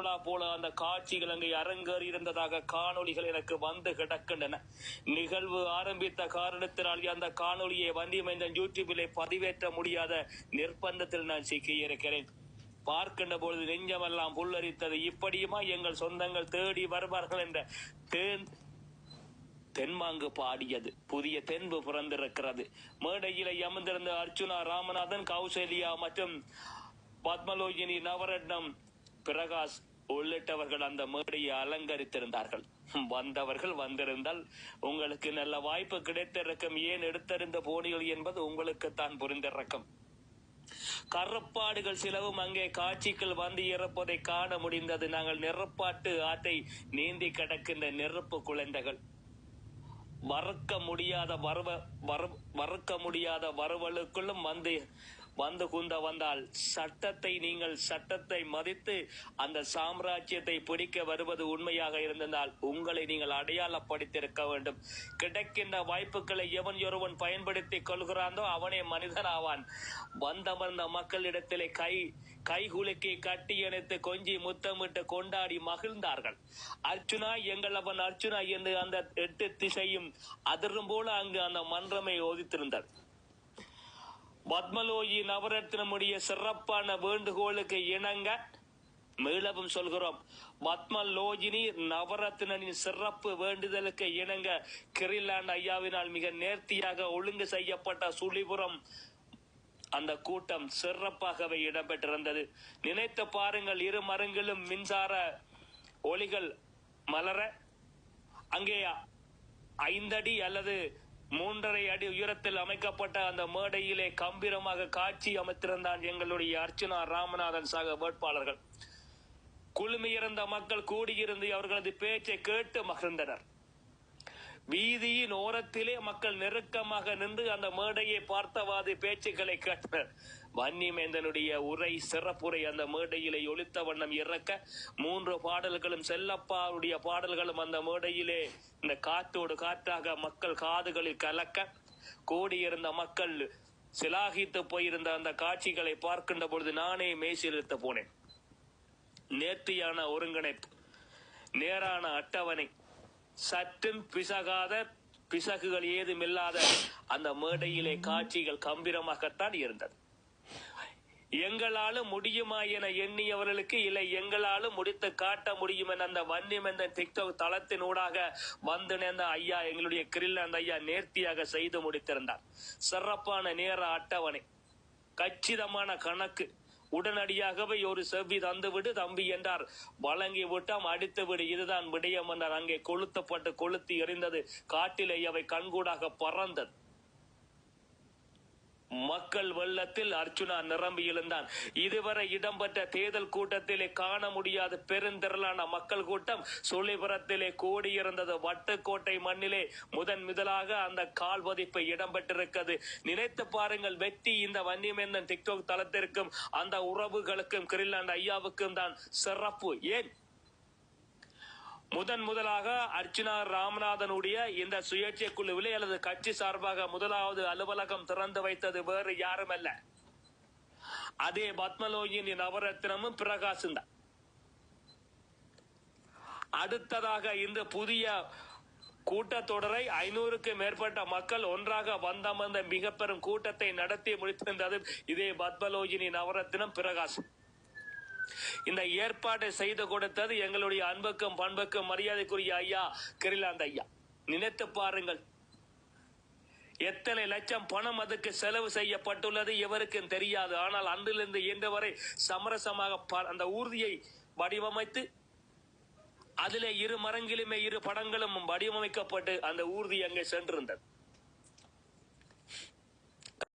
திருவிழா போல அந்த காட்சிகள் அங்கே அரங்கேறி இருந்ததாக காணொலிகள் எனக்கு வந்து கிடக்கின்றன. நிகழ்வு ஆரம்பித்த காரணத்தினால் அந்த காணொலியை வன்னிமைந்தன் யூடியூபிலே பதிவேற்ற முடியாத நிர்பந்தத்தில் நான் சிக்கியிருக்கிறேன். பார்க்கின்ற பொழுது நெஞ்சமெல்லாம் புல்லரித்தது. இப்படியுமா எங்கள் சொந்தங்கள் தேடி வருவார்கள் என்ற தென்மாங்கு பாடியது. புதிய தென்பு பிறந்திருக்கிறது. மேடையிலே அமர்ந்திருந்த அர்ச்சுனா ராமநாதன், கௌசல்யா மற்றும் பத்மலோகினி, நவரத்னம், பிரகாஷ் உள்ளிட்டவர்கள் அந்த மேடையை அலங்கரித்திருந்தார்கள். வந்தவர்கள் வந்திருந்தால் உங்களுக்கு நல்ல வாய்ப்பு கிடைத்திருக்கும். ஏன் எடுத்தறிந்த போனிகள் என்பது உங்களுக்கு தான் புரிந்திருக்கும். கருப்பாடுகள் சிலவும் அங்கே காட்சிகள் வந்து இறப்பதை காண முடிந்தது. நாங்கள் நெருப்பாட்டு ஆற்றை நீந்தி கிடக்கின்ற நெருப்பு குழந்தைகள். வறுக்க முடியாத வறுவலுக்குள்ளும் வந்து குந்த வந்தால் சட்டத்தை மதித்து அந்த சாம்ராஜ்யத்தை பிடிக்க வருவது உண்மையாக இருந்ததால் உங்களை நீங்கள் அடையாளப்படுத்தியிருக்க வேண்டும். கிடைக்கின்ற வாய்ப்புகளை எவன் ஒருவன் பயன்படுத்திக் கொள்கிறானோ அவனே மனிதனாவான். வந்தமர்ந்த மக்களிடத்திலே கைகுலுக்கி கட்டியணைத்து கொஞ்சி முத்தமிட்டு கொண்டாடி மகிழ்ந்தார்கள். அர்ச்சுனா எங்கள் அவன் அர்ச்சுனா என்று அந்த 8 திசையும் அதிரும் போல அங்கு அந்த மன்றமை ஒதித்திருந்தது. பத்மலோகி நவரத்னமுடைய சிறப்பான வேண்டுகோளுக்கு இணங்க மீளவும் சொல்கிறோம். பத்மலோகினி நவரத்னின் சிறப்பு வேண்டுதலுக்கு இணங்க கிரிலாண்ட் ஐயாவினால் மிக நேர்த்தியாக ஒழுங்கு செய்யப்பட்ட சுழிபுரம் அந்த கூட்டம் சிறப்பாகவே இடம்பெற்றிருந்தது. நினைத்து பாருங்கள், இரு மரங்களும் மின்சார ஒளிகள் மலர அங்கே 5 அடி அல்லது 3.5 அடி உயரத்தில் அமைக்கப்பட்ட அந்த மேடையிலே கம்பீரமாக காட்சி அமைத்திருந்தான் எங்களுடைய அர்ச்சுனா ராமநாதன் சக வேட்பாளர்கள். குழுமியிருந்த மக்கள் கூடியிருந்து அவர்களது பேச்சை கேட்டு மகிழ்ந்தனர். வீதியின் ஓரத்திலே மக்கள் நெருக்கமாக நின்று அந்த மேடையை பார்த்தவாது பேச்சுக்களை கேட்டனர். வன்னிமேந்தனுடைய சிறப்புரை அந்த மேடையிலே ஒலித்த வண்ணம் இறக்க 3 பாடல்களும் செல்லப்பாவுடைய பாடல்களும் அந்த மேடையிலே இந்த காற்றோடு காற்றாக மக்கள் காதுகளில் கலக்க கூடியிருந்த மக்கள் சிலாகித்து போயிருந்த அந்த காட்சிகளை பார்க்கின்ற பொழுது நானே மெய்சிலிர்த்து போனேன். நேர்த்தியான ஒருங்கிணைப்பு, நேரான அட்டவணை, சற்றும் பிசகுகள் ஏதுமில்லாத அந்த மேடையிலே காட்சிகள் கம்பீரமாகத்தான் இருந்தது. எங்களாலும் முடியுமா என எண்ணியவர்களுக்கு இல்லை, எங்களாலும் முடித்து காட்ட முடியும் என அந்த வன்னிமேந்தன் டிக்டாக் தளத்தினூடாக வந்து நேர்ந்த ஐயா எங்களுடைய கிரில்லாண்ட் ஐயா நேர்த்தியாக செய்து முடித்திருந்தார். சிறப்பான நேர அட்டவணை, கச்சிதமான கணக்கு. உடனடியாகவே ஒரு செவ்வி தந்துவிடு தம்பி என்றார். வழங்கி விட்டாம், அடித்து விடு, இதுதான் விடயம் என்றார். அங்கே கொளுத்தி எறிந்தது. காட்டிலே அவை கண்கூடாக பறந்தது. மக்கள் வெள்ளத்தில் அர்ச்சுனா நிரம்பி எழுந்தான். இதுவரை இடம்பெற்ற தேர்தல் கூட்டத்திலே காண முடியாத பெருந்திரளான மக்கள் கூட்டம் சுழிபுரத்திலே கூடியிருந்தது. வட்டுக்கோட்டை மண்ணிலே முதலாக அந்த கால் பதிப்பு இடம்பெற்றிருக்கிறது. நினைத்து பாருங்கள், வெற்றி இந்த வன்னிமேந்தன் டிக்டாக் தளத்திற்கும் அந்த உறவுகளுக்கும் கிரில்லாண்ட் ஐயாவுக்கும் தான் சிறப்பு. ஏன் முதலாக அர்ச்சுனா ராமநாதனுடைய இந்த சுயேட்சை குழுவிலே அல்லது கட்சி சார்பாக முதலாவது அலுவலகம் திறந்து வைத்தது வேறு யாரும் அல்ல, அதே பத்மலோகினி நவரத்னமும் பிரகாசும் தான். அடுத்ததாக இந்த புதிய கூட்டத்தொடரை 500க்கும் மேற்பட்ட மக்கள் ஒன்றாக வந்தமர்ந்த மிக பெரும் கூட்டத்தை நடத்தி முடித்திருந்தது இதே பத்மலோகினி நவரத்னம் பிரகாசம். இந்த ஏற்பாட்டை செய்து கொடுத்தது எங்களுடைய அன்புக்கும் பண்புக்கும் மரியாதைக்குரிய ஐயா கிரில்லாண்ட் ஐயா. நினைத்து பாருங்கள், எத்தனை லட்சம் பணம் அதுக்கு செலவு செய்யப்பட்டுள்ளது எவருக்கும் தெரியாது. ஆனால் அன்றிலிருந்து இன்று வரை சமரசமாக அந்த ஊர்தியை வடிவமைத்து அதிலே 2 மரங்கிலுமே 2 படங்களும் வடிவமைக்கப்பட்டு அந்த ஊர்தி அங்கே சென்றிருந்தது.